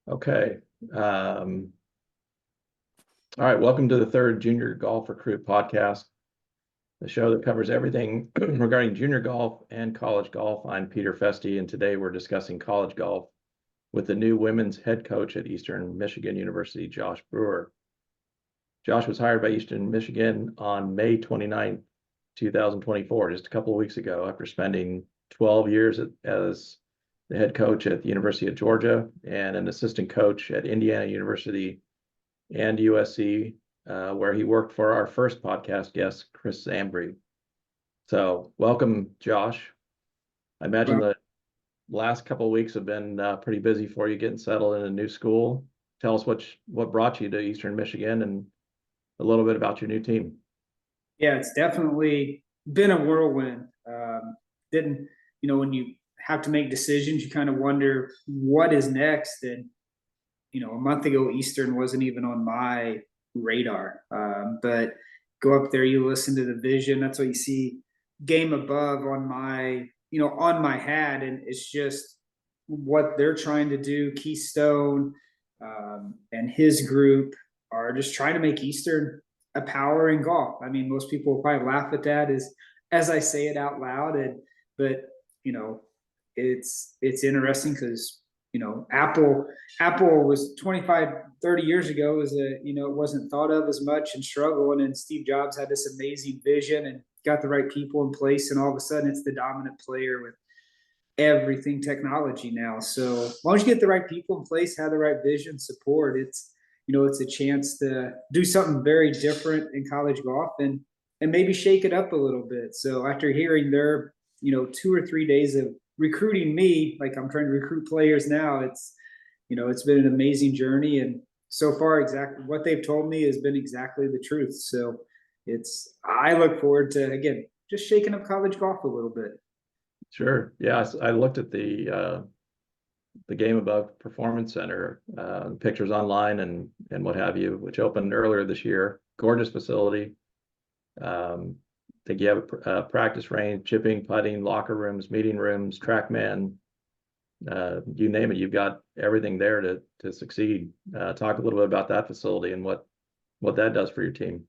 Okay. All right. Welcome to the third Junior Golf Recruit podcast, the show that covers everything regarding junior golf and college golf. I'm Peter Festi, and today we're discussing college golf with the new women's head coach at Eastern Michigan University, Josh Brewer. Josh was hired by Eastern Michigan on May 29th, 2024, just a couple of weeks ago, after spending 12 years as the head coach at the University of Georgia and an assistant coach at Indiana University and USC, where he worked for our first podcast guest, Chris Zambry. So welcome, Josh. I imagine Well, the last couple of weeks have been pretty busy for you getting settled in a new school. Tell us what brought you to Eastern Michigan and a little bit about your new team. yeah, it's definitely been a whirlwind. Didn't, when you have to make decisions, you kind of wonder what is next. And, a month ago, Eastern wasn't even on my radar. But go up there, you listen to the vision. That's what you see game above on my hat. And it's just what they're trying to do. Keystone and his group are just trying to make Eastern a power in golf. I mean, most people will probably laugh at that as I say it out loud. But you know, it's interesting because Apple was 25, 30 years ago was it wasn't thought of as much and struggled. And Steve Jobs had this amazing vision and got the right people in place. And all of a sudden it's the dominant player with everything technology now. So as long as you get the right people in place, have the right vision, support, it's a chance to do something very different in college golf and maybe shake it up a little bit. So after hearing their 2 or 3 days of recruiting me, like I'm trying to recruit players now, it's been an amazing journey. And so far, exactly what they've told me has been exactly the truth. So I look forward to, again, just shaking up college golf a little bit. Sure. Yeah, I looked at the Game Above Performance Center, pictures online and what have you, which opened earlier this year. Gorgeous facility. I think you have a practice range, chipping, putting, locker rooms, meeting rooms, TrackMan, you name it. You've got everything there to succeed. Talk a little bit about that facility and what that does for your team.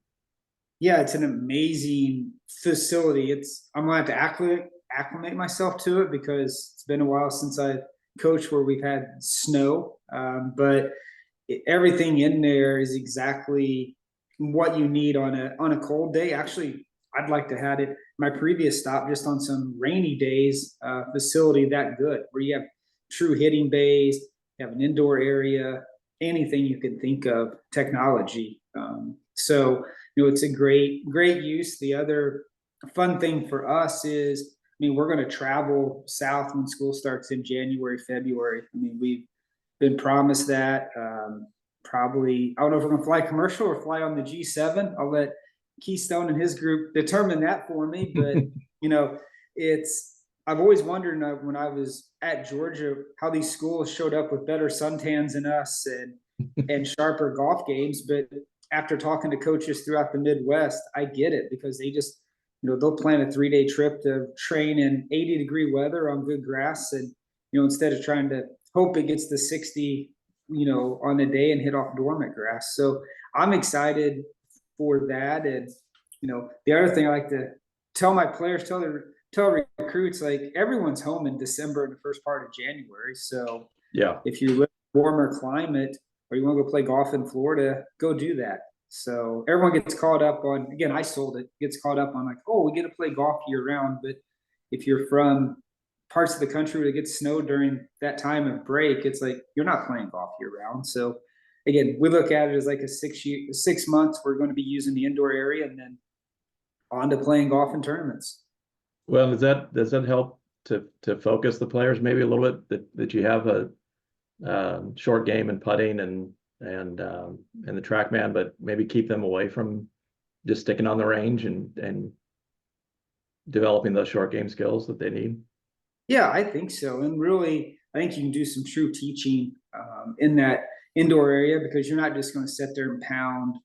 Yeah, it's an amazing facility. I'm gonna have to acclimate myself to it because it's been a while since I coached where we've had snow. But everything in there is exactly what you need on a cold day. Actually, I'd like to have it my previous stop just on some rainy days. Facility that good where you have true hitting bays, you have an indoor area, anything you can think of, technology. So it's a great use. The other fun thing for us is, I mean, we're going to travel south when school starts in January, February. I mean, we've been promised that. Probably, I don't know if we're going to fly commercial or fly on the G7. I'll let Keystone and his group determine that for me. But I've always wondered when I was at Georgia how these schools showed up with better suntans than us and sharper golf games. But after talking to coaches throughout the Midwest, I get it because they just, they'll plan a 3-day trip to train in 80-degree weather on good grass. And, instead of trying to hope it gets to 60, on a day and hit off dormant grass. So I'm excited for that. And, the other thing I like to tell my players, tell recruits, like everyone's home in December and the first part of January. So Yeah. if you live in a warmer climate, or you want to go play golf in Florida, go do that. So everyone gets caught up on, again, I sold it, gets caught up on like, oh, we get to play golf year round. But if you're from parts of the country where it gets snow during that time of break, it's like, you're not playing golf year round. So again, we look at it as like a 6 months, we're going to be using the indoor area and then on to playing golf in tournaments. Well, does that help to focus the players maybe a little bit that you have a short game and putting and the TrackMan, but maybe keep them away from just sticking on the range and developing those short game skills that they need? Yeah, I think so. And really, I think you can do some true teaching in that indoor area because you're not just going to sit there and pound,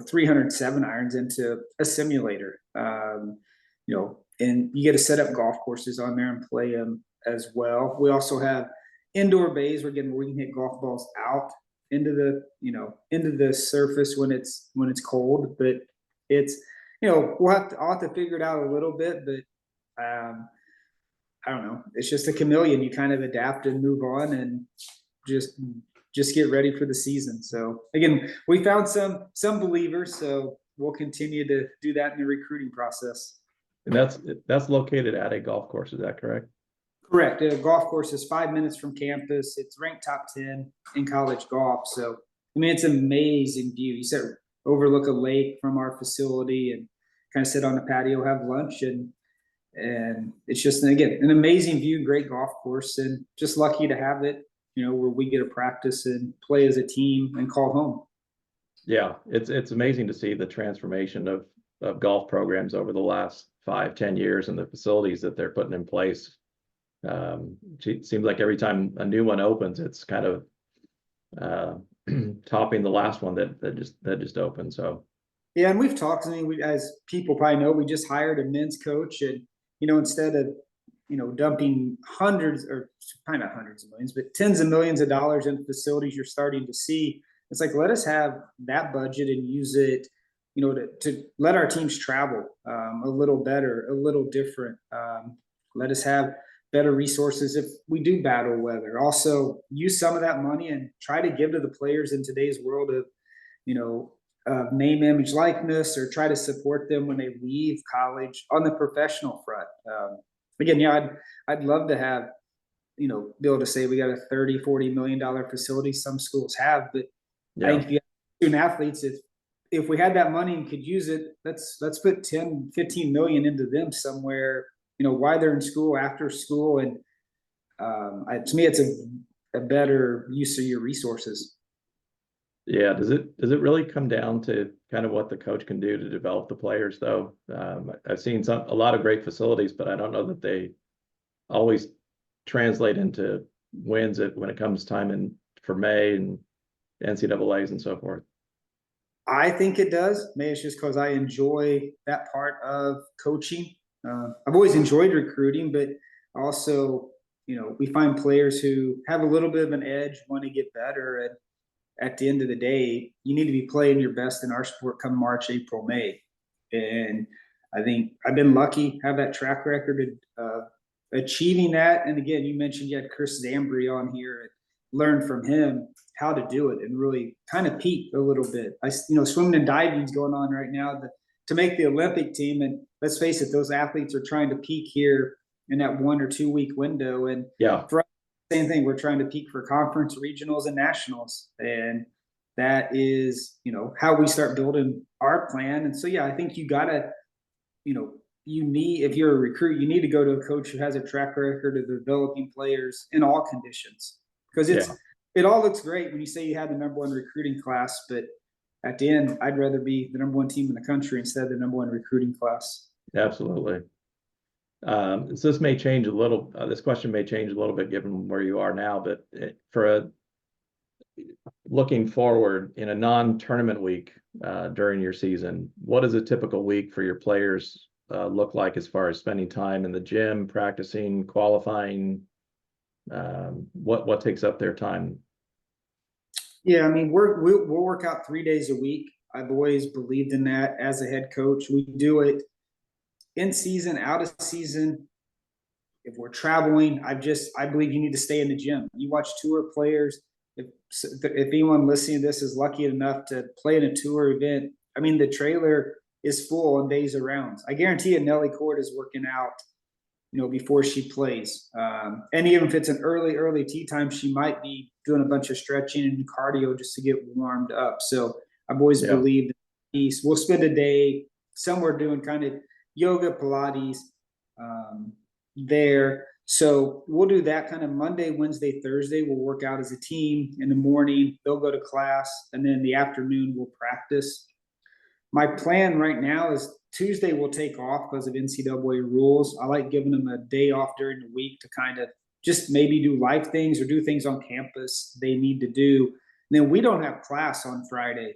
307 irons into a simulator. And you get to set up golf courses on there and play them as well. We also have indoor bays where we can hit golf balls out into the surface when it's cold. But it's, I'll have to figure it out a little bit, but I don't know. It's just a chameleon. You kind of adapt and move on and just get ready for the season. So again, we found some believers, so we'll continue to do that in the recruiting process. And that's located at a golf course, is that correct? Correct. The golf course is 5 minutes from campus. It's ranked top 10 in college golf. So I mean, it's an amazing view. You said overlook a lake from our facility and kind of sit on the patio, have lunch, and it's just, again, an amazing view, great golf course, and just lucky to have it, where we get to practice and play as a team and call home. Yeah, it's amazing to see the transformation of golf programs over the last 5-10 years and the facilities that they're putting in place. It seems like every time a new one opens, it's kind of topping the last one that just opened. So yeah, and we've talked. I mean, as people probably know, we just hired a men's coach, and instead of dumping hundreds, or probably not hundreds of millions, but tens of millions of dollars in facilities you're starting to see, it's like, let us have that budget and use it, to let our teams travel a little better, a little different. Let us have better resources if we do battle weather. Also, use some of that money and try to give to the players in today's world of, name, image, likeness, or try to support them when they leave college on the professional front. Again, I'd love to have, be able to say we got a $30-40 million facility. Some schools have, but yeah. I think if you have student athletes, if we had that money and could use it, let's put 10-15 million into them somewhere, while they're in school, after school. And to me, it's a better use of your resources. Yeah. Does it really come down to kind of what the coach can do to develop the players, though? I've seen a lot of great facilities, but I don't know that they always translate into wins when it comes time for May and NCAAs and so forth. I think it does. Maybe it's just because I enjoy that part of coaching. I've always enjoyed recruiting, but also, we find players who have a little bit of an edge, want to get better, and at the end of the day, you need to be playing your best in our sport come March, April, May. And I think I've been lucky, have that track record of achieving that. And again, you mentioned you had Chris Zambri on here, and learned from him how to do it and really kind of peak a little bit. Swimming and diving is going on right now to make the Olympic team. And let's face it, those athletes are trying to peak here in that 1 or 2 week window. And yeah, for us, same thing, we're trying to peak for conference, regionals, and nationals. And that is, how we start building our plan. And so, yeah, I think you gotta, if you're a recruit, you need to go to a coach who has a track record of developing players in all conditions. Because it all looks great when you say you had the #1 recruiting class, but at the end, I'd rather be the #1 team in the country instead of the #1 recruiting class. Absolutely. So this may change a little. This question may change a little bit given where you are now, but looking forward in a non-tournament week during your season, what does a typical week for your players look like as far as spending time in the gym, practicing, qualifying? What takes up their time? Yeah, I mean, we'll work out 3 days a week. I've always believed in that as a head coach. We do it in season, out of season. If we're traveling, I believe you need to stay in the gym. You watch tour players. If anyone listening to this is lucky enough to play in a tour event, I mean, the trailer is full on days around. I guarantee you Nelly Court is working out, before she plays. And even if it's an early tee time, she might be doing a bunch of stretching and cardio just to get warmed up. So I've always believed in we'll spend a day somewhere doing kind of yoga, Pilates there. So we'll do that kind of Monday, Wednesday, Thursday. We'll work out as a team. In the morning, they'll go to class, and then in the afternoon, we'll practice. My plan right now is Tuesday we'll take off because of NCAA rules. I like giving them a day off during the week to kind of just maybe do life things or do things on campus they need to do. And then we don't have class on Friday.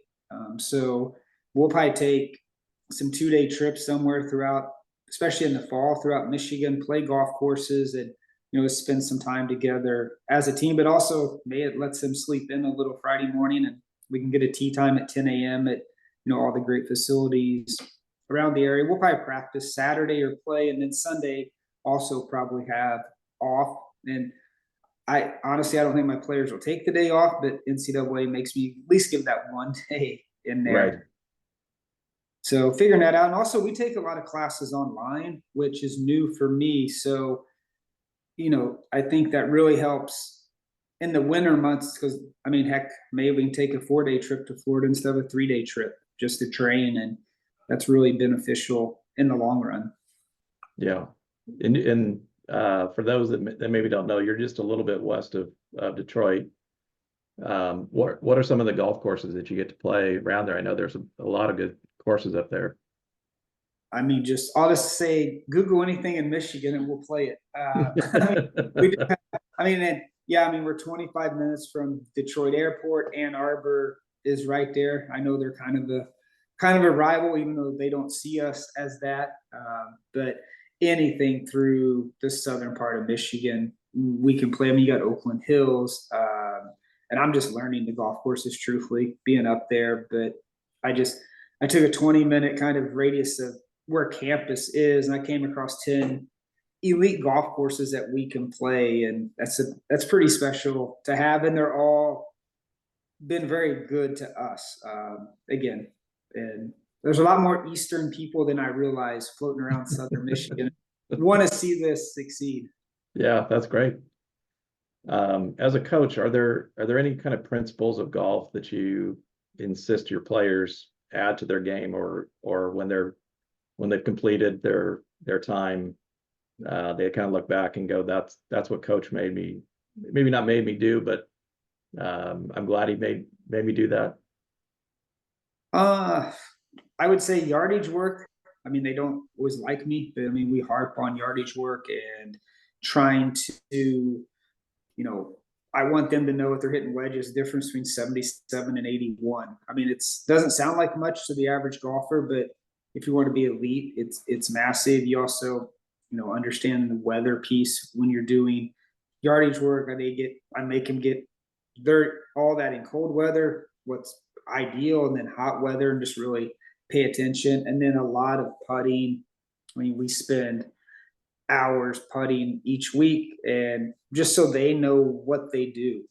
So we'll probably take some 2-day trips somewhere throughout, especially in the fall, throughout Michigan, play golf courses, and spend some time together as a team, but also it lets them sleep in a little Friday morning, and we can get a tea time at 10 a.m. at, all the great facilities around the area. We'll probably practice Saturday or play, and then Sunday also probably have off. And I honestly, I don't think my players will take the day off, but NCAA makes me at least give that one day in there. Right. So figuring that out. And also we take a lot of classes online, which is new for me. So, I think that really helps in the winter months, because heck, maybe we can take a 4-day trip to Florida instead of a 3-day trip just to train. And that's really beneficial in the long run. Yeah. And for those that maybe don't know, you're just a little bit west of Detroit. What are some of the golf courses that you get to play around there? I know there's a lot of good courses up there. I'll just say, Google anything in Michigan and we'll play it. We're 25 minutes from Detroit Airport. Ann Arbor is right there. I know they're kind of a rival, even though they don't see us as that. But anything through the southern part of Michigan, we can play. You got Oakland Hills, and I'm just learning the golf courses, truthfully, being up there. But I took a 20-minute kind of radius of where campus is, and I came across 10 elite golf courses that we can play, and that's pretty special to have. And they're all been very good to us. Again, and there's a lot more Eastern people than I realize floating around Southern Michigan. Want to see this succeed. Yeah, that's great. As a coach, are there any kind of principles of golf that you insist your players add to their game, or when they've completed their time, they kind of look back and go, that's what coach maybe not made me do, but I'm glad he made me do that. I would say yardage work. They don't always like me, but we harp on yardage work and trying to, I want them to know if they're hitting wedges, the difference between 77 and 81. It doesn't sound like much to the average golfer, but if you want to be elite, it's massive. You also, understand the weather piece when you're doing yardage work. I make them get all that in cold weather, what's ideal, and then hot weather, and just really pay attention. And then a lot of putting. We spend hours putting each week, and just so they know what they do.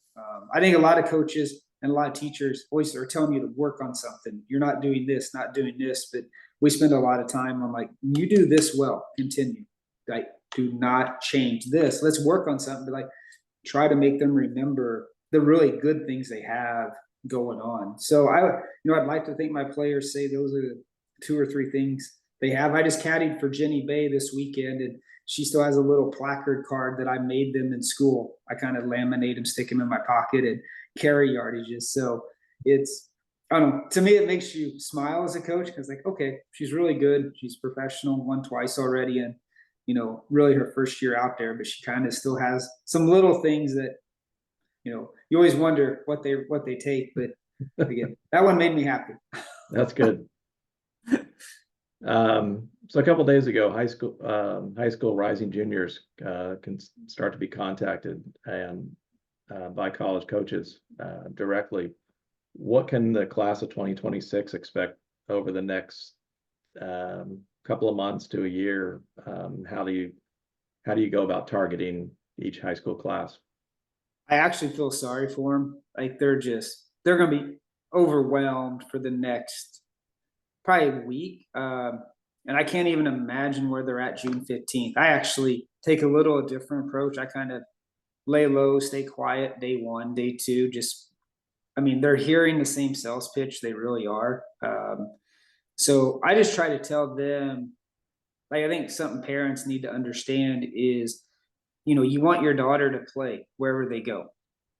I think a lot of coaches and a lot of teachers always are telling you to work on something. You're not doing this, but we spend a lot of time on you do this well, continue. Do not change this. Let's work on something, but try to make them remember the really good things they have going on. So I'd like to think my players say those are the 2 or 3 things they have. I just caddied for Jenny Bay this weekend, and she still has a little placard card that I made them in school. I kind of laminate them, stick them in my pocket, and carry yardages. So it's, I don't know, to me, it makes you smile as a coach, because okay, she's really good. She's professional, won twice already. And, really her first year out there, but she kind of still has some little things that, you always wonder what they take, but again, that one made me happy. That's good. So a couple of days ago, high school rising juniors can start to be contacted and by college coaches directly. What can the class of 2026 expect over the next couple of months to a year? How do you go about targeting each high school class? I actually feel sorry for them. They're going to be overwhelmed for the next probably week. And I can't even imagine where they're at June 15th. I actually take a little different approach. I kind of lay low, stay quiet day 1, day 2. They're hearing the same sales pitch. They really are. So I just try to tell them, I think something parents need to understand is, you want your daughter to play wherever they go.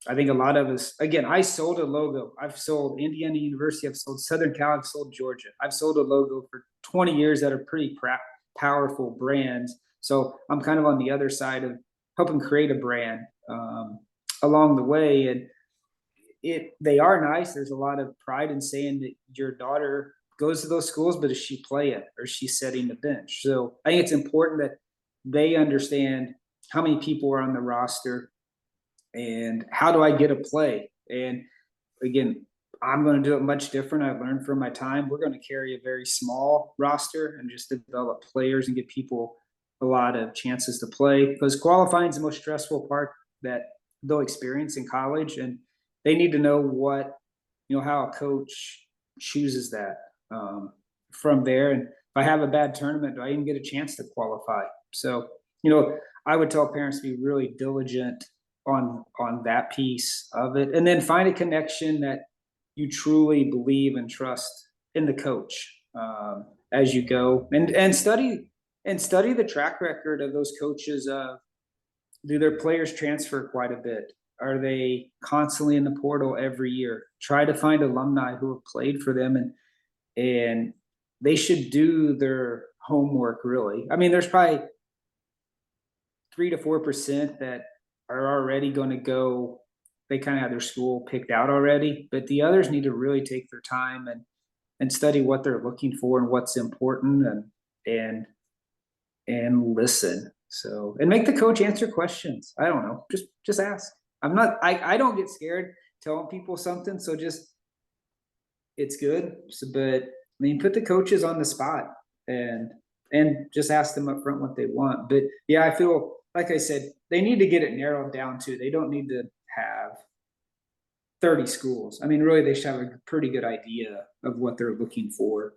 I think a lot of us, again, I sold a logo. I've sold Indiana University. I've sold Southern Cal. I've sold Georgia. I've sold a logo for 20 years that are pretty powerful brands. So I'm kind of on the other side of helping create a brand along the way. And they are nice. There's a lot of pride in saying that your daughter goes to those schools, but is she playing or is she setting the bench? So I think it's important that they understand how many people are on the roster, and how do I get a play? And again, I'm going to do it much different. I've learned from my time. We're going to carry a very small roster and just develop players and give people a lot of chances to play, because qualifying is the most stressful part that they'll experience in college, and they need to know what, how a coach chooses that from there. And if I have a bad tournament, do I even get a chance to qualify? So, I would tell parents to be really diligent on that piece of it, and then find a connection that you truly believe and trust in the coach as you go, and study the track record of those coaches. Do their players transfer quite a bit? Are they constantly in the portal every year? Try to find alumni who have played for them, and they should do their homework, really. I mean, there's probably 3 to 4% that are already going to go. They kind of have their school picked out already, but the others need to really take their time and study what they're looking for and what's important, and listen. So, and make the coach answer questions. I don't know. Just ask. I don't get scared telling people something. So it's good. So, but I mean, put the coaches on the spot and just ask them up front what they want. But yeah, I feel, like I said, they need to get it narrowed down too. They don't need to have 30 schools. I mean, really, they should have a pretty good idea of what they're looking for.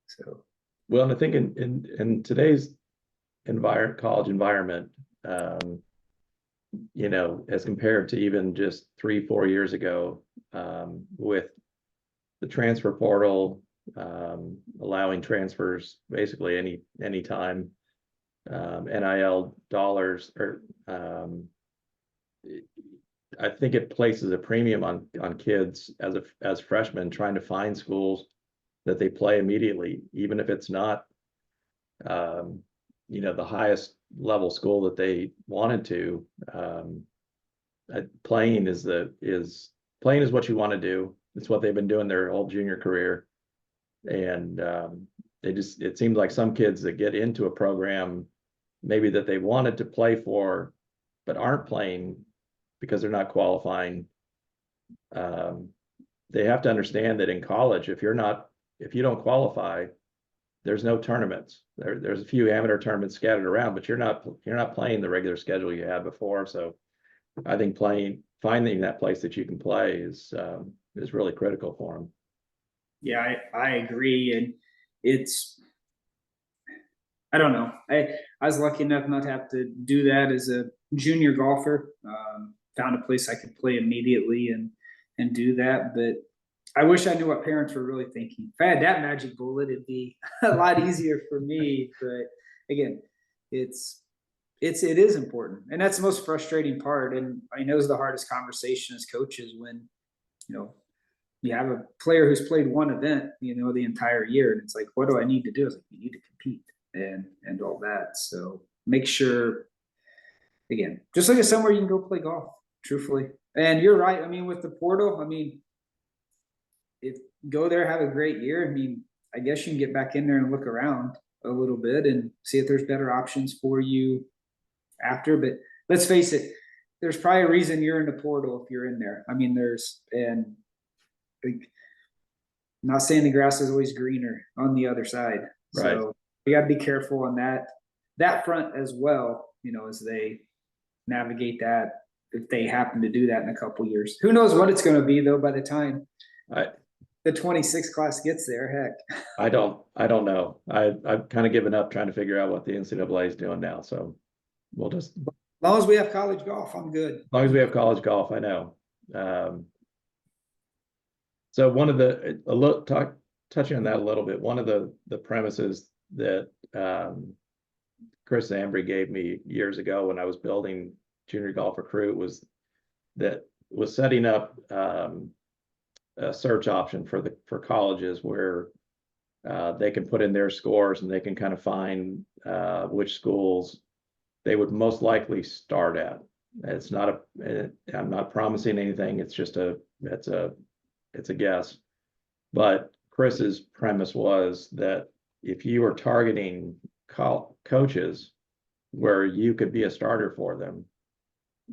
So, well, and I think in today's college environment, as compared to even just 3-4 years ago, with the transfer portal, allowing transfers basically any time, NIL dollars, or I think it places a premium on kids as freshmen trying to find schools that they play immediately, even if it's not the highest level school that they wanted to. Playing is what you want to do. It's what they've been doing their whole junior career, and it seems like some kids that get into a program maybe that they wanted to play for but aren't playing because they're not qualifying. They have to understand that in college, if you don't qualify, there's no tournaments. There's a few amateur tournaments scattered around, but you're not playing the regular schedule you had before. So I think finding that place that you can play is really critical for them. Yeah, I agree, and I don't know. I was lucky enough not to have to do that as a junior golfer. Found a place I could play immediately and do that, but I wish I knew what parents were really thinking. If I had that magic bullet, it'd be a lot easier for me. But again, it is important, and that's the most frustrating part. And I know it's the hardest conversation as coaches when you have a player who's played one event, the entire year, and it's like, what do I need to do? It's like, you need to compete and all that. So make sure, again, just look at somewhere you can go play golf, truthfully. And you're right. I mean, with the portal, if go there, have a great year. I mean, I guess you can get back in there and look around a little bit and see if there's better options for you after. But let's face it, there's probably a reason you're in the portal if you're in there. I mean, I'm not saying the grass is always greener on the other side. Right. So you got to be careful on that front as well, as they navigate that, if they happen to do that in a couple years. Who knows what it's going to be, though, by the time the 26 class gets there. Heck, I don't know. I've kind of given up trying to figure out what the NCAA is doing now. So we'll just, as long as we have college golf, I'm good. As long as we have college golf, I know. So touching on that a little bit, one of the premises that Chris Zambry gave me years ago when I was building Junior Golf Recruit was setting up a search option for colleges where they can put in their scores and they can kind of find which schools they would most likely start at. I'm not promising anything. It's a guess. But Chris's premise was that if you are targeting coaches where you could be a starter for them,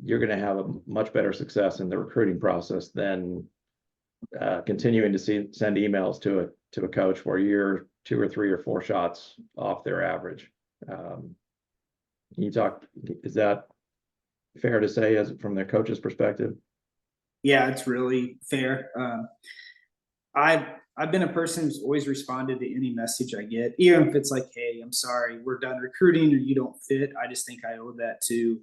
you're going to have a much better success in the recruiting process than continuing to send emails to a coach where you're 2 or 3 or 4 shots off their average. Is that fair to say as from the coach's perspective? Yeah, it's really fair. I've been a person who's always responded to any message I get, even if it's like, "Hey, I'm sorry, we're done recruiting, or you don't fit." I just think I owe that to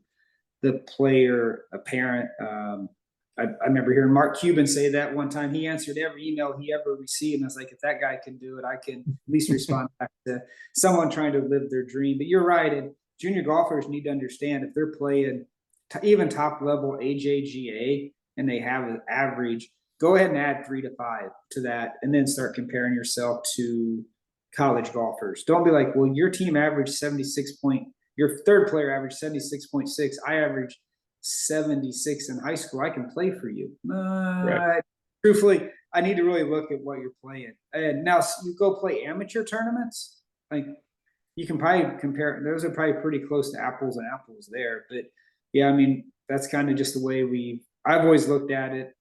the player, a parent. I remember hearing Mark Cuban say that one time. He answered every email he ever received, and I was like, if that guy can do it, I can at least respond back to someone trying to live their dream. But you're right, and junior golfers need to understand if they're playing even top level AJGA and they have an average, go ahead and add 3 to 5 to that, and then start comparing yourself to college golfers. Don't be like, well, your team averaged 76 point, your third player averaged 76.6. I averaged 76 in high school. I can play for you. Right. Truthfully, I need to really look at what you're playing. And now you go play amateur tournaments, like you can probably compare. Those are probably pretty close to apples and apples there. But yeah, I mean, that's kind of just the way I've always looked at it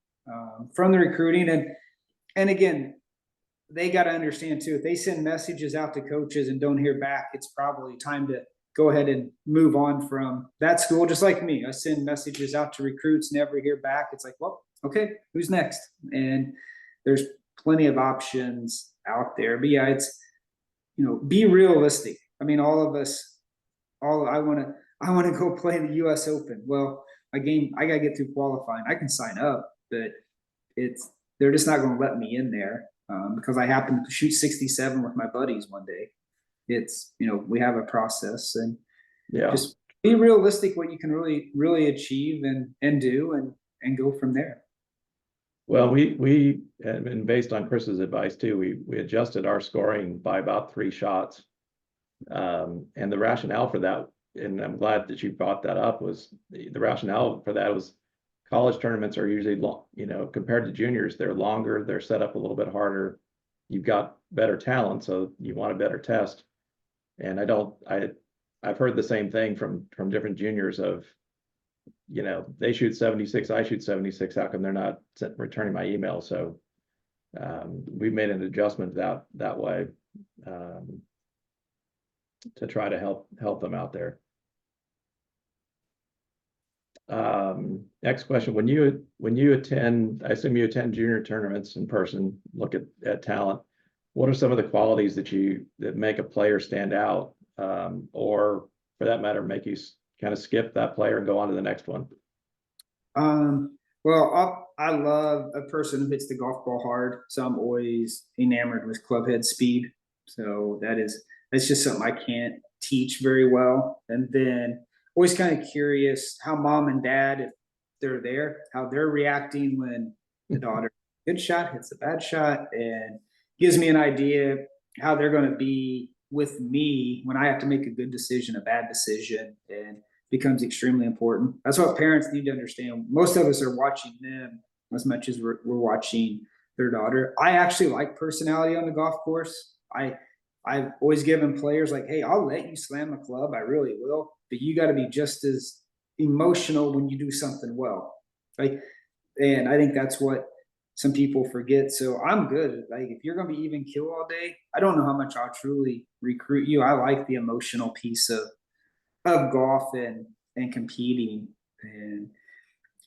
from the recruiting. And again, they got to understand too, if they send messages out to coaches and don't hear back, it's probably time to go ahead and move on from that school. Just like me, I send messages out to recruits, never hear back. It's like, well, okay, who's next? And there's plenty of options out there. But yeah, it's, be realistic. I mean, all of us, I want to go play the US Open. Well, I got to get through qualifying. I can sign up, but they're just not going to let me in there because I happen to shoot 67 with my buddies one day. It's, we have a process, and just be realistic what you can really achieve and do and go from there. Well, we and based on Chris's advice too, we adjusted our scoring by about 3 shots. And the rationale for that, and I'm glad that you brought that up, was the rationale for that was college tournaments are usually long, compared to juniors, they're longer, they're set up a little bit harder. You've got better talent, so you want a better test. And I've heard the same thing from different juniors of, they shoot 76, I shoot 76. How come they're not returning my email? So we made an adjustment that way to try to help them out there. Next question: When you attend, I assume you attend junior tournaments in person, look at talent. What are some of the qualities that make a player stand out, or for that matter, make you kind of skip that player and go on to the next one? Well, I love a person who hits the golf ball hard. So I'm always enamored with clubhead speed. So that's just something I can't teach very well. And then always kind of curious how mom and dad, if they're there, how they're reacting when the daughter good shot hits a bad shot, and gives me an idea how they're going to be with me when I have to make a good decision, a bad decision, and becomes extremely important. That's what parents need to understand. Most of us are watching them as much as we're watching their daughter. I actually like personality on the golf course. I've always given players like, hey, I'll let you slam a club, I really will, but you got to be just as emotional when you do something well. Like, and I think that's what some people forget. So I'm good. Like, if you're going to be even kill all day, I don't know how much I'll truly recruit you. I like the emotional piece of golf and competing. And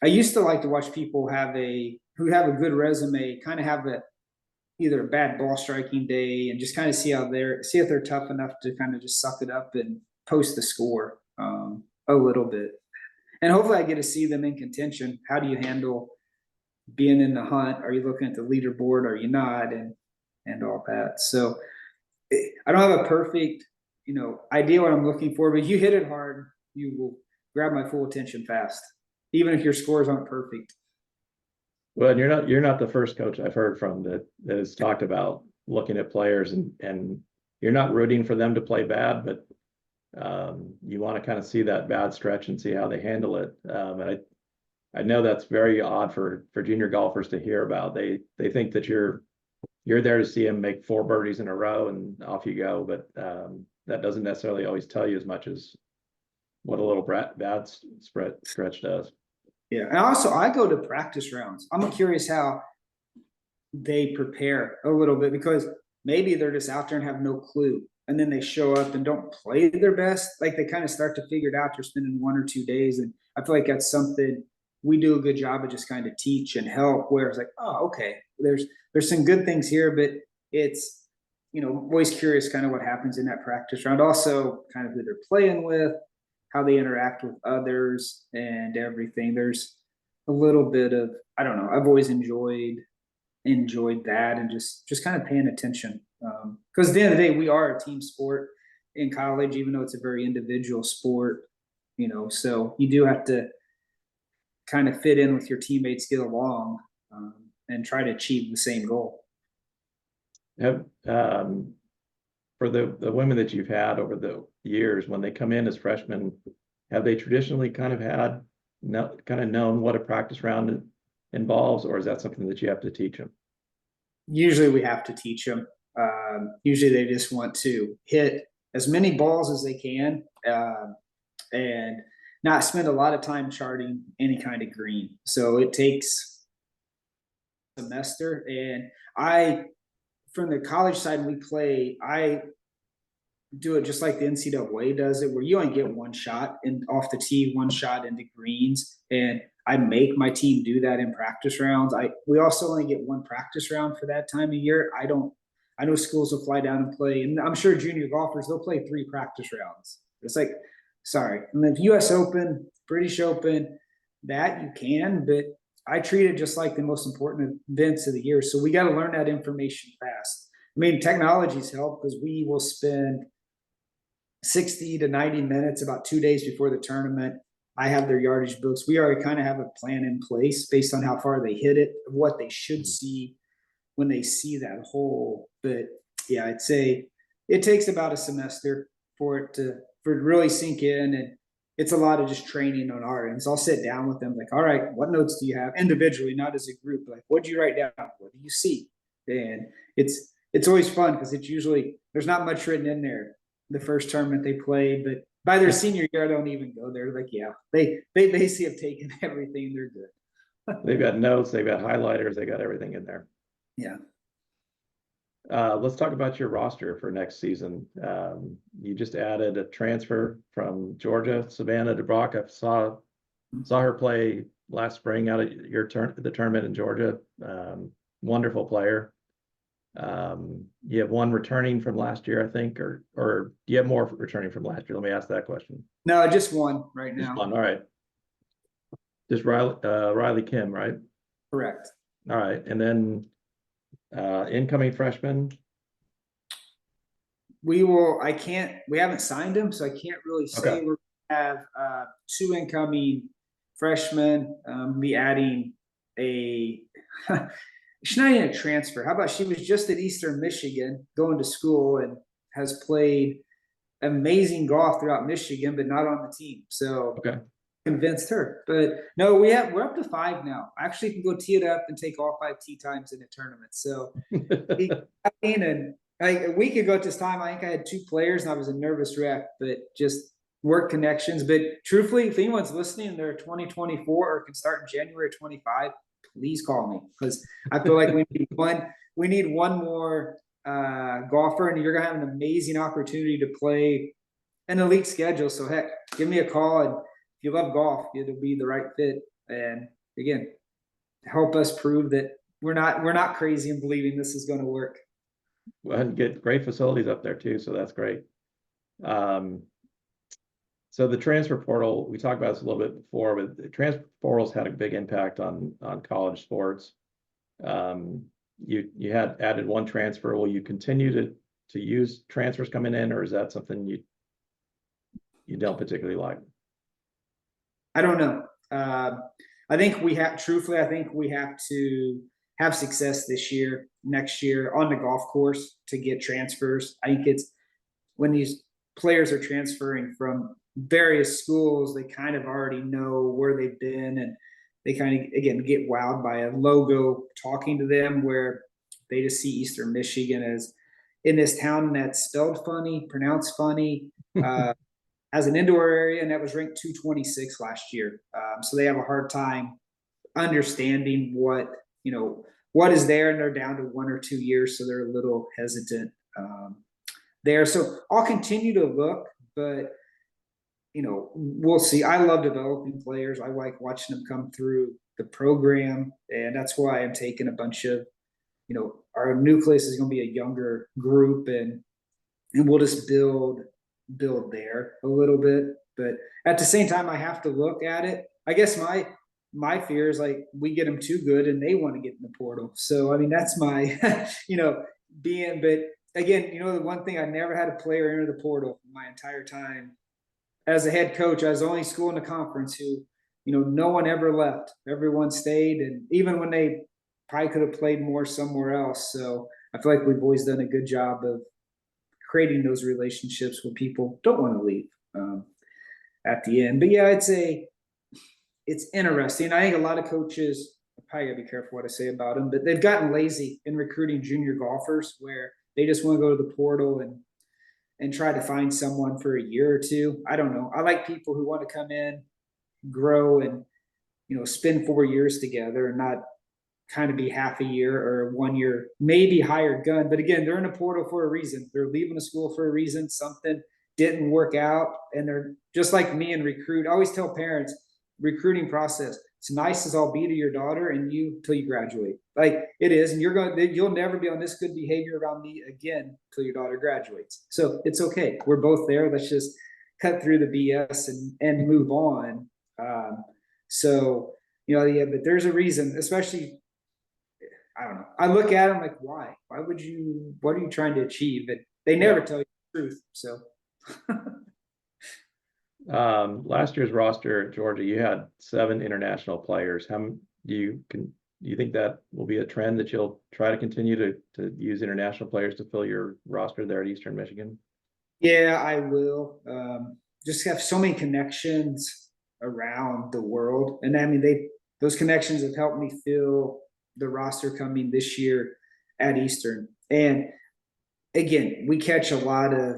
I used to like to watch people who have a good resume, kind of have either a bad ball striking day, and just kind of see if they're tough enough to kind of just suck it up and post the score a little bit. And hopefully I get to see them in contention. How do you handle being in the hunt? Are you looking at the leaderboard? Are you not? And all that. So I don't have a perfect, idea what I'm looking for, but you hit it hard, you will grab my full attention fast, even if your scores aren't perfect. Well, you're not the first coach I've heard from that has talked about looking at players and you're not rooting for them to play bad, but you want to kind of see that bad stretch and see how they handle it. And I know that's very odd for junior golfers to hear about. They think that you're there to see them make 4 birdies in a row and off you go, but that doesn't necessarily always tell you as much as what a little bad stretch does. Yeah, and also I go to practice rounds. I'm curious how they prepare a little bit, because maybe they're just out there and have no clue, and then they show up and don't play their best. Like they kind of start to figure it out. They're spending 1 or 2 days, and I feel like that's something we do a good job of just kind of teach and help. Where it's like, oh, okay, there's some good things here, but it's, always curious kind of what happens in that practice round. Also, kind of who they're playing with, how they interact with others, and everything. There's a little bit of, I don't know. I've always enjoyed that, and just kind of paying attention, because at the end of the day we are a team sport in college, even though it's a very individual sport, so you do have to kind of fit in with your teammates, get along, and try to achieve the same goal. Have for the women that you've had over the years, when they come in as freshmen, have they traditionally kind of known what a practice round involves, or is that something that you have to teach them? Usually we have to teach them. Usually they just want to hit as many balls as they can, and not spend a lot of time charting any kind of green. So it takes a semester. And from the college side, I do it just like the NCAA does it, where you only get one shot off the tee, one shot into greens. And I make my team do that in practice rounds. We also only get one practice round for that time of year. I know schools will fly down and play, and I'm sure junior golfers, they'll play 3 practice rounds. It's like, sorry. And the US Open, British Open, that you can, but I treat it just like the most important events of the year. So we got to learn that information fast. I mean, technology's helped, because we will spend 60 to 90 minutes about 2 days before the tournament. I have their yardage books. We already kind of have a plan in place based on how far they hit it, what they should see when they see that hole. But yeah, I'd say it takes about a semester for it to really sink in, and it's a lot of just training on our ends. I'll sit down with them, like, all right, what notes do you have individually, not as a group? Like, what do you write down? What do you see? And it's always fun, because it's usually, there's not much written in there the first tournament they played, but by their senior year, I don't even go there. Like, yeah, they basically have taken everything. They're good. They've got notes, they've got highlighters, they got everything in there. Yeah. Let's talk about your roster for next season. You just added a transfer from Georgia, Savannah DeBrock. I saw her play last spring out at the tournament in Georgia. Wonderful player. You have one returning from last year, I think, or do you have more returning from last year? Let me ask that question. No, just one right now. Just one. All right. Just Riley Kim, right? Correct. All right. And then incoming freshman. We haven't signed him, so I can't really say. Okay. We're gonna have 2 incoming freshmen. Be adding a she's not even a transfer. How about, she was just at Eastern Michigan going to school and has played amazing golf throughout Michigan, but not on the team. So Okay. Convinced her. But no, we're up to 5 now. I actually can go tee it up and take all 5 tee times in a tournament. So and like a week ago at this time, I think I had 2 players and I was a nervous wreck, but just work connections. But truthfully, if anyone's listening, they're 2024 or can start in January 25, please call me, because I feel like we need one more golfer, and you're gonna have an amazing opportunity to play an elite schedule. So heck, give me a call, and if you love golf, it'll be the right fit. And again, help us prove that we're not crazy in believing this is going to work. Well, and get great facilities up there too, so that's great. So the transfer portal, we talked about this a little bit before, but the transfer portal's had a big impact on college sports. You had added one transfer. Will you continue to use transfers coming in, or is that something you don't particularly like? I don't know. I think we have to have success this year, next year on the golf course to get transfers. I think it's when these players are transferring from various schools, they kind of already know where they've been, and they kind of, again, get wowed by a logo talking to them, where they just see Eastern Michigan as in this town that's spelled funny, pronounced funny. has an indoor area, and that was ranked 226 last year. So they have a hard time understanding what is there, and they're down to 1 or 2 years, so they're a little hesitant there. So I'll continue to look, but we'll see. I love developing players. I like watching them come through the program, and that's why I'm taking a bunch of, our nucleus is going to be a younger group, and we'll just build there a little bit. But at the same time, I have to look at it. I guess my fear is like we get them too good and they want to get in the portal. So I mean that's my but again, the one thing, I never had a player enter the portal my entire time as a head coach. I was the only school in the conference who, no one ever left. Everyone stayed, and even when they probably could have played more somewhere else. So I feel like we've always done a good job of creating those relationships where people don't want to leave at the end. But yeah, it's interesting. I think a lot of coaches, I probably gotta be careful what I say about them, but they've gotten lazy in recruiting junior golfers, where they just want to go to the portal and try to find someone for a year or two. I don't know. I like people who want to come in, grow, and spend 4 years together, and not kind of be half a year or 1 year, maybe hired gun. But again, they're in a portal for a reason. They're leaving the school for a reason. Something didn't work out, and they're just like me in recruit. I always tell parents, recruiting process, it's nice as I'll be to your daughter and you till you graduate. Like it is, and you'll never be on this good behavior around me again till your daughter graduates. So it's okay. We're both there. Let's just cut through the BS and move on. So yeah, but there's a reason, especially, I don't know. I look at them like, why? Why would you? What are you trying to achieve? And they never tell you the truth. So last year's roster at Georgia, you had 7 international players. How do you think that will be a trend that you'll try to continue to use international players to fill your roster there at Eastern Michigan? yeah, I will. Just have so many connections around the world, and I mean those connections have helped me fill the roster coming this year at Eastern. And again, we catch a lot of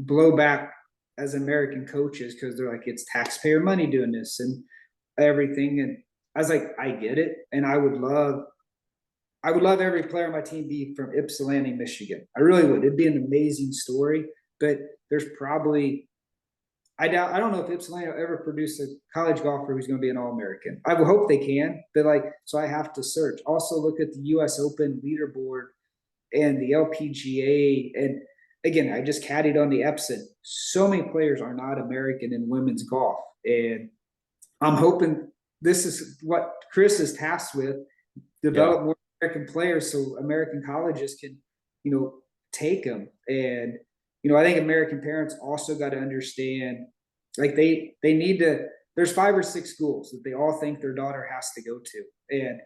blowback as American coaches because they're like, it's taxpayer money doing this and everything. And I was like, I get it, and I would love every player on my team be from Ypsilanti, Michigan. I really would. It'd be an amazing story. But there's probably, I don't know if Ypsilanti will ever produce a college golfer who's going to be an All-American. I would hope they can, but so I have to search. Also look at the U.S. Open leaderboard and the LPGA. And again, I just caddied on the Epson. So many players are not American in women's golf. And I'm hoping this is what Chris is tasked with, develop more American players so American colleges can, take them. And I think American parents also got to understand, like they need to. There's 5 or 6 schools that they all think their daughter has to go to, and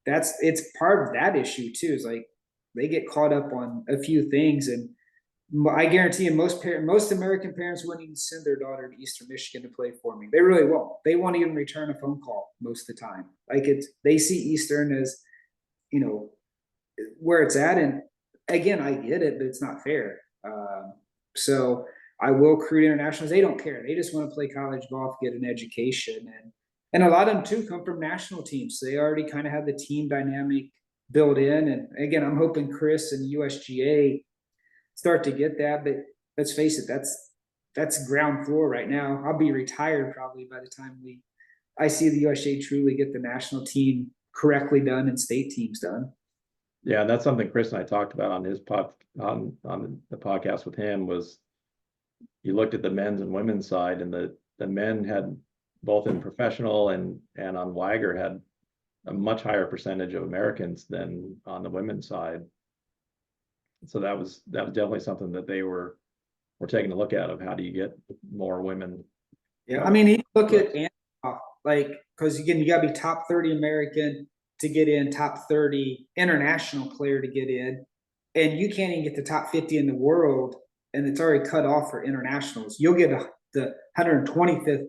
it's part of that issue too. Is like they get caught up on a few things, and I guarantee you, most American parents wouldn't even send their daughter to Eastern Michigan to play for me. They really won't. They won't even return a phone call most of the time. Like they see Eastern as, where it's at, and again, I get it, but it's not fair. So I will recruit internationals. They don't care. They just want to play college golf, get an education. And a lot of them too come from national teams. So they already kind of have the team dynamic built in. And again, I'm hoping Chris and USGA start to get that. But let's face it, that's ground floor right now. I'll be retired probably by the time I see the USGA truly get the national team correctly done and state teams done. Yeah, that's something Chris and I talked about on his on the podcast with him. Was you looked at the men's and women's side, and the men had, both in professional and on Weiger, had a much higher percentage of Americans than on the women's side. So that was definitely something that they were taking a look at, of how do you get more women. Yeah, I mean, you look at because again, you got to be top 30 American to get in, top 30 international player to get in, and you can't even get the top 50 in the world, and it's already cut off for internationals. You'll get the 125th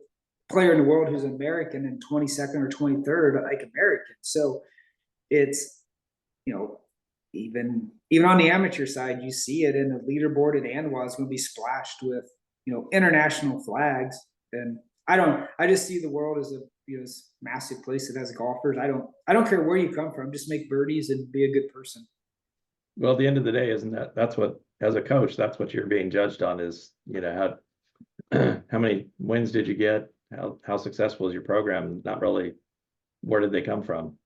player in the world who's American, and 22nd or 23rd like American. So it's, even on the amateur side, you see it in the leaderboard at Anwa is going to be splashed with international flags. And I just see the world as a, this massive place that has golfers. I don't care where you come from, just make birdies and be a good person. Well, at the end of the day, isn't that's what, as a coach, that's what you're being judged on is, how many wins did you get? How successful is your program? Not really where did they come from?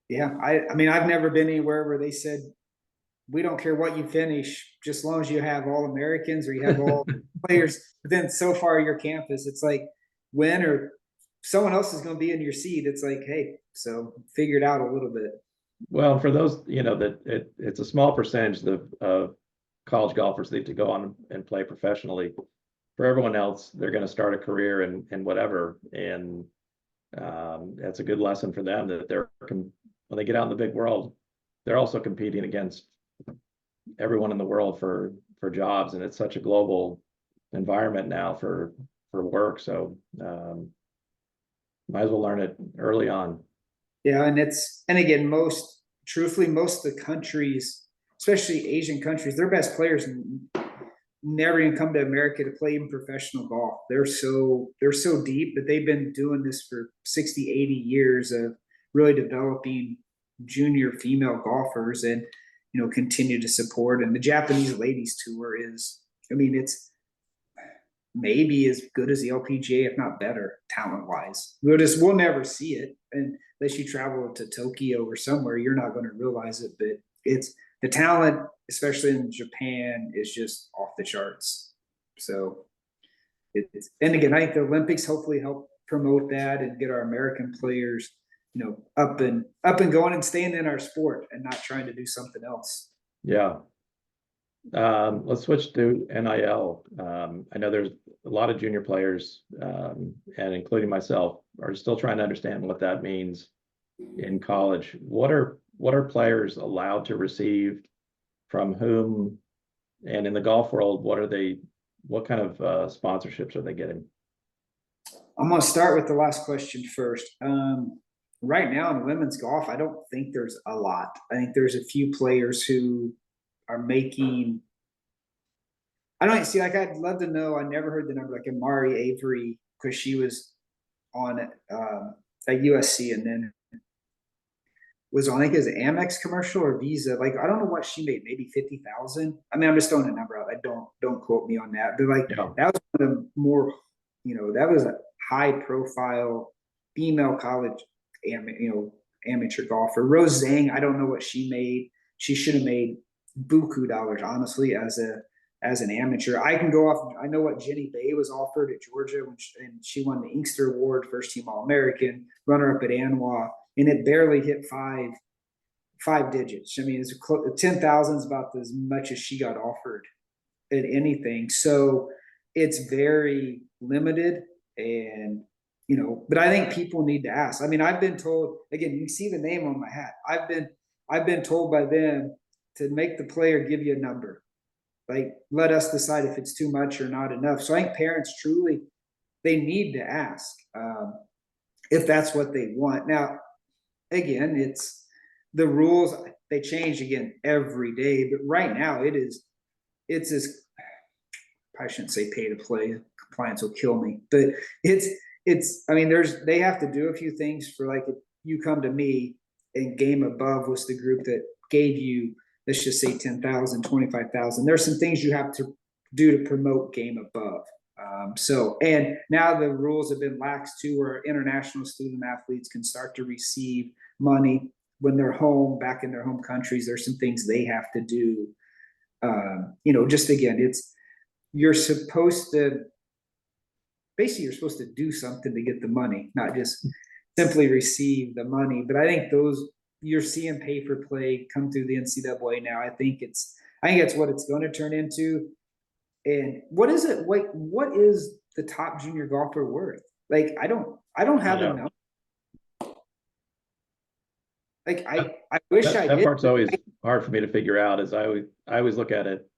Yeah. I mean, I've never been anywhere where they said, we don't care what you finish, just as long as you have all Americans or you have all players. But then so far your campus, it's like win or someone else is going to be in your seat. It's like, hey, so figure it out a little bit. Well, for those, that it's a small percentage of college golfers that to go on and play professionally. For everyone else, they're going to start a career in whatever, and that's a good lesson for them that when they get out in the big world, they're also competing against everyone in the world for jobs, and it's such a global environment now for work. So might as well learn it early on. Yeah, and again, truthfully, most of the countries, especially Asian countries, their best players never even come to America to play in professional golf. They're so deep, but they've been doing this for 60, 80 years of really developing junior female golfers and continue to support. And the Japanese ladies tour is, I mean, it's maybe as good as the LPGA, if not better, talent wise. We'll never see it. And unless you travel to Tokyo or somewhere, you're not going to realize it. But it's the talent, especially in Japan, is just off the charts. So and again, I think the Olympics hopefully help promote that and get our American players, up and going and staying in our sport and not trying to do something else. Yeah. Let's switch to NIL. I know there's a lot of junior players, and including myself, are still trying to understand what that means in college. What are players allowed to receive from whom? And in the golf world, what kind of sponsorships are they getting? I'm going to start with the last question first. Right now in women's golf, I don't think there's a lot. I think there's a few players who are making. I don't see, like, I'd love to know. I never heard the number, like Amari Avery, because she was on at USC and then was on, I think it was an Amex commercial or Visa. Like, I don't know what she made, maybe 50,000. I mean, I'm just throwing a number out. I don't quote me on that. But like, Yeah. that was one of the more, that was a high profile female college, amateur golfer. Rose Zhang, I don't know what she made. She should have made buku dollars, honestly, as an amateur. I can go off. I know what Jenny Bay was offered at Georgia and she won the Inkster Award, first team All-American, runner up at ANWA, and it barely hit five digits. I mean, it's 10,000 is about as much as she got offered at anything. So it's very limited, and but I think people need to ask. I mean, I've been told, again, you see the name on my hat. I've been told by them to make the player give you a number. Like, let us decide if it's too much or not enough. So I think parents truly, they need to ask if that's what they want. Now, again, it's the rules, they change again every day, but right now it's as, I shouldn't say pay to play, compliance will kill me, but I mean, they have to do a few things for, like, if you come to me and Game Above was the group that gave you, let's just say 10,000, 25,000. There's some things you have to do to promote Game Above. And now the rules have been laxed too, where international student athletes can start to receive money when they're home, back in their home countries. There's some things they have to do. Just again, you're supposed to do something to get the money, not just simply receive the money. But I think you're seeing pay for play come through the NCAA now. I think that's what it's going to turn into. And what is it? What is the top junior golfer worth? Like, I don't have a number. Like, I wish I did. That part's always hard for me to figure out. Is I always look at it.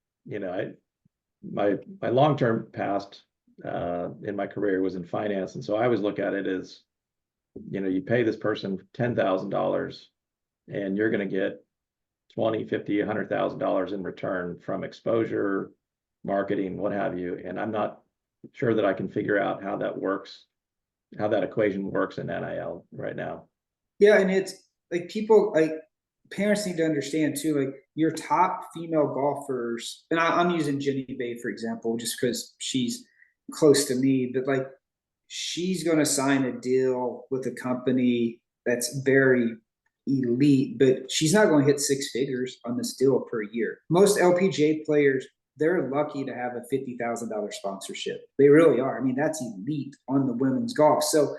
My long-term past in my career was in finance, and so I always look at it as, you pay this person $10,000, and you're going to get $20, $50, $100,000 in return from exposure, marketing, what have you. And I'm not sure that I can figure out how that works, how that equation works in NIL right now. Yeah, and it's like people like parents need to understand too, like your top female golfers, and I'm using Jenny Bay for example, just because she's close to me, but like she's going to sign a deal with a company that's very elite, but she's not going to hit six figures on this deal per year. Most LPGA players, they're lucky to have a $50,000 sponsorship. They really are. I mean, that's elite on the women's golf. So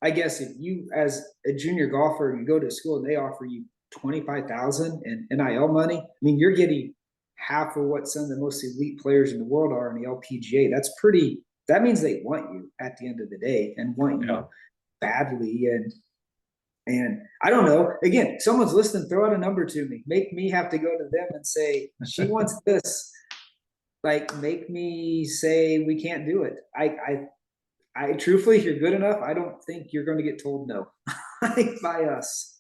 I guess if you, as a junior golfer, you go to school and they offer you 25,000 in NIL money, I mean, you're getting half of what some of the most elite players in the world are in the LPGA. That's pretty. That means they want you at the end of the day and want you badly. And I don't know. Again, someone's listening. Throw out a number to me. Make me have to go to them and say she wants this. Like, make me say we can't do it. I truthfully, if you're good enough, I don't think you're going to get told no by us.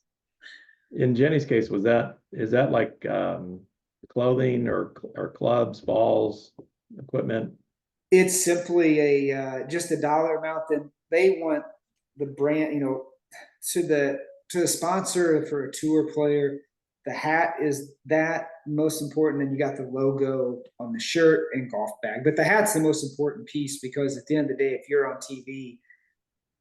In Jenny's case, is that like clothing or clubs, balls, equipment? It's simply a just a dollar amount that they want the brand, to the sponsor for a tour player. The hat is that most important, and you got the logo on the shirt and golf bag. But the hat's the most important piece because at the end of the day, if you're on TV,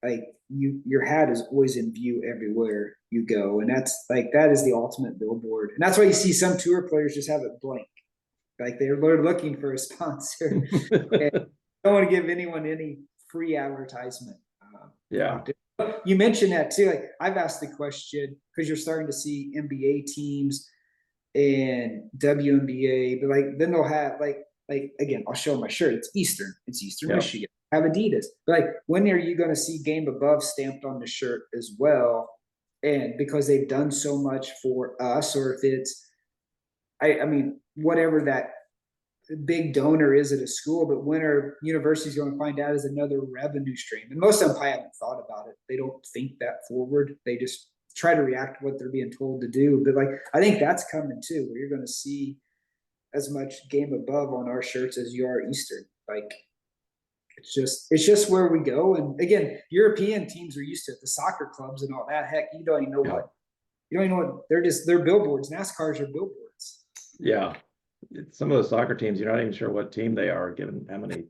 like your hat is always in view everywhere you go, and that is the ultimate billboard. And that's why you see some tour players just have it blank, like they're looking for a sponsor. And I don't want to give anyone any free advertisement. Yeah. You mentioned that too. Like I've asked the question because you're starting to see NBA teams and WNBA, but like then they'll have like again, I'll show my shirt. It's Eastern Michigan. I have Adidas. But like when are you going to see Game Above stamped on the shirt as well? And because they've done so much for us, or if it's I mean, whatever that big donor is at a school, but when are universities going to find out is another revenue stream? And most of them probably haven't thought about it. They don't think that forward. They just try to react to what they're being told to do. But like, I think that's coming too, where you're going to see as much Game Above on our shirts as you are Eastern. Like, it's just where we go. And again, European teams are used to it, the soccer clubs and all that. Heck, you don't even know what they're billboards. NASCARs are billboards. Yeah. Some of the soccer teams, you're not even sure what team they are, given how many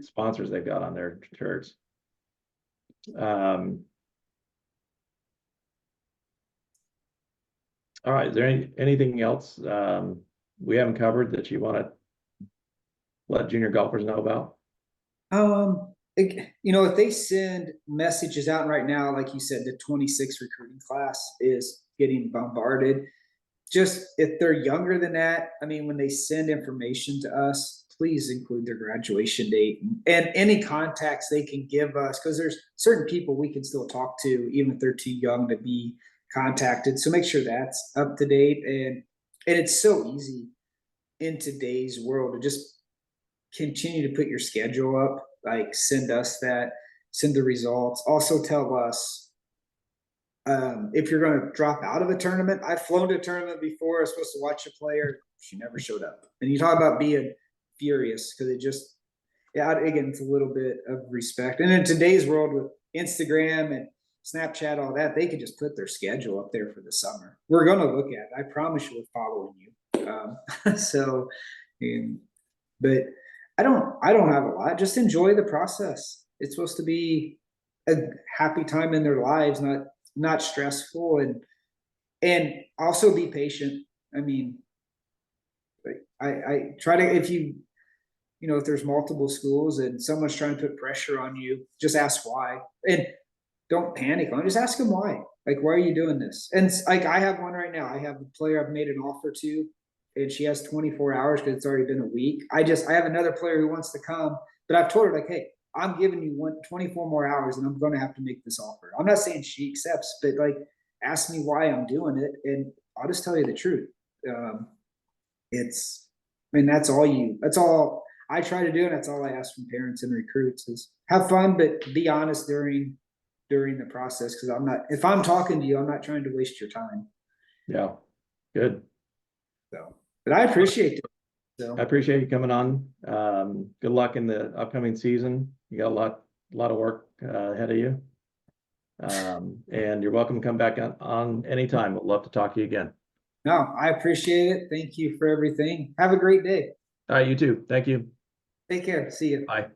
sponsors they've got on their shirts. All right, is there anything else we haven't covered that you want to let junior golfers know about? If they send messages out right now, like you said, the 26 recruiting class is getting bombarded. Just if they're younger than that, I mean, when they send information to us, please include their graduation date and any contacts they can give us, because there's certain people we can still talk to, even if they're too young to be contacted. So make sure that's up to date. And it's so easy in today's world to just continue to put your schedule up, like send us that, send the results. Also tell us if you're going to drop out of a tournament. I've flown to a tournament before. I was supposed to watch a player. She never showed up. And you talk about being furious because again, it's a little bit of respect. And in today's world with Instagram and Snapchat, all that, they could just put their schedule up there for the summer. We're going to look at it. I promise you we're following you. But I don't have a lot. Just enjoy the process. It's supposed to be a happy time in their lives, not stressful, and also be patient. I mean, I try to, if there's multiple schools and someone's trying to put pressure on you, just ask why, and don't panic on it. Just ask them why. Like, why are you doing this? And like, I have one right now. I have a player I've made an offer to, and she has 24 hours because it's already been a week. I have another player who wants to come, but I've told her like, hey, I'm giving you 24 more hours and I'm going to have to make this offer. I'm not saying she accepts, but like, ask me why I'm doing it. And I'll just tell you the truth. That's all I try to do. And that's all I ask from parents and recruits is have fun, but be honest during the process. Cause if I'm talking to you, I'm not trying to waste your time. Yeah. Good. So, but I appreciate it. So I appreciate you coming on. Good luck in the upcoming season. You got a lot of work ahead of you. And you're welcome to come back on anytime. We'd love to talk to you again. no, I appreciate it. Thank you for everything. Have a great day. All right, you too. Thank you. Take care. See you. Bye.